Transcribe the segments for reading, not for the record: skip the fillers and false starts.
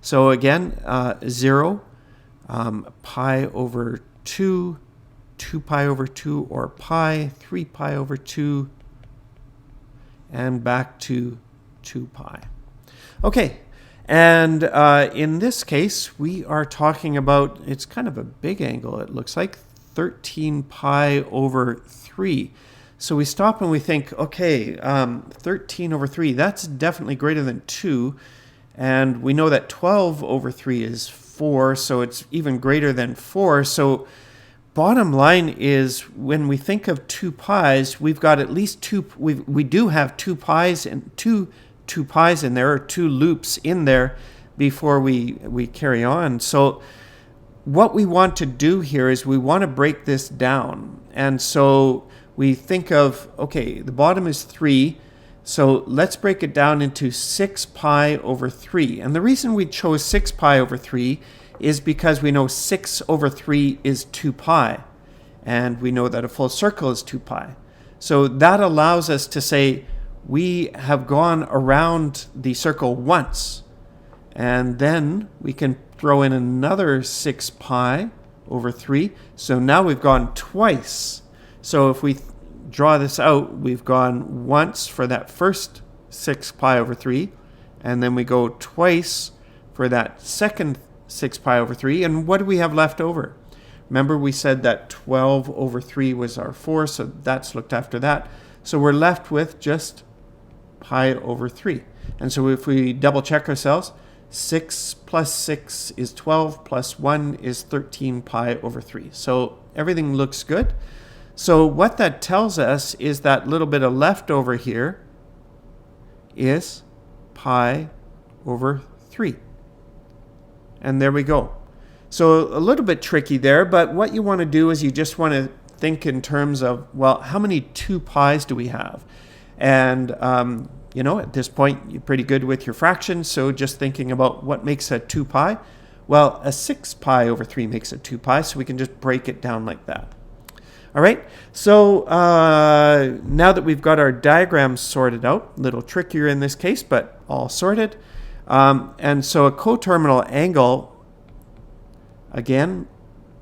So again, 0, pi over 2, 2 pi over 2, or pi, 3 pi over 2, and back to 2 pi. Okay, and in this case, we are talking about, it's kind of a big angle, it looks like, 13 pi over 3. So we stop and we think, okay, 13 over 3, that's definitely greater than 2. And we know that 12 over 3 is 4, so it's even greater than 4. So bottom line is, when we think of 2 pi's, we've got at least two, we do have 2 pi's and two pi's in there, or 2 loops in there before we carry on. So what we want to do here is we want to break this down. And so we think of, okay, the bottom is 3, so let's break it down into 6 pi over 3. And the reason we chose 6 pi over 3 is because we know 6 over 3 is 2 pi. And we know that a full circle is 2 pi. So that allows us to say we have gone around the circle once. And then we can throw in another 6 pi over 3. So now we've gone twice. So if we draw this out, we've gone once for that first 6 pi over 3, and then we go twice for that second 6 pi over 3, and what do we have left over? Remember, we said that 12 over 3 was our 4, so that's looked after that. So we're left with just pi over 3. And so if we double check ourselves, 6 plus 6 is 12, plus 1 is 13 pi over 3. So everything looks good. So what that tells us is that little bit of leftover here is pi over 3. And there we go. So a little bit tricky there, but what you want to do is you just want to think in terms of, well, how many 2 pi's do we have? And, you know, at this point, you're pretty good with your fractions, so just thinking about what makes a 2 pi. Well, a 6 pi over 3 makes a 2 pi, so we can just break it down like that. All right, so now that we've got our diagrams sorted out, a little trickier in this case, but all sorted. And so a coterminal angle, again,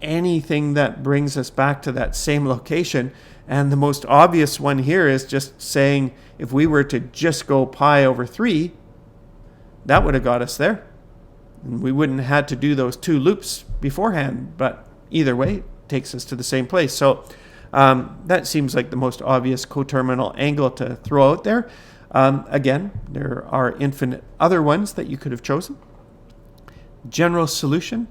anything that brings us back to that same location. And the most obvious one here is just saying, if we were to just go pi over 3, that would have got us there. And we wouldn't have had to do those 2 loops beforehand, but either way, takes us to the same place. So that seems like the most obvious coterminal angle to throw out there. Again, there are infinite other ones that you could have chosen. General solution.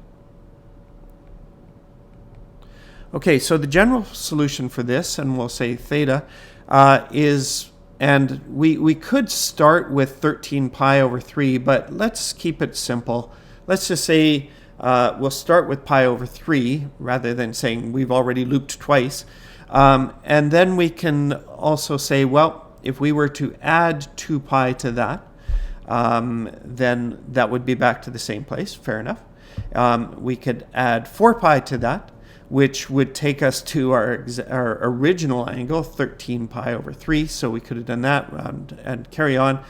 Okay, so the general solution for this, and we'll say theta, is, and we could start with 13 pi over 3, but let's keep it simple. Let's just say we'll start with pi over 3 rather than saying we've already looped twice. And then we can also say, well, if we were to add 2 pi to that, then that would be back to the same place. Fair enough. We could add 4 pi to that, which would take us to our original angle, 13 pi over 3. So we could have done that and carry on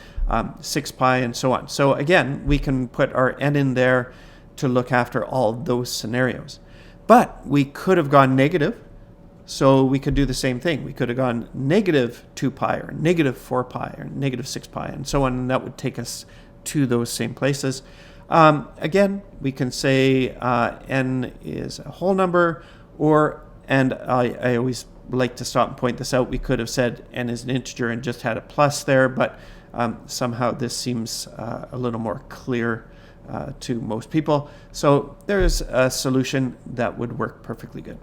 6 pi and so on. So again, we can put our n in there to look after all of those scenarios. But we could have gone negative, so we could do the same thing. We could have gone negative 2 pi or negative 4 pi or negative 6 pi and so on, and that would take us to those same places. Again, we can say n is a whole number, or, and I always like to stop and point this out, we could have said n is an integer and just had a plus there, but somehow this seems a little more clear to most people. So there's a solution that would work perfectly good.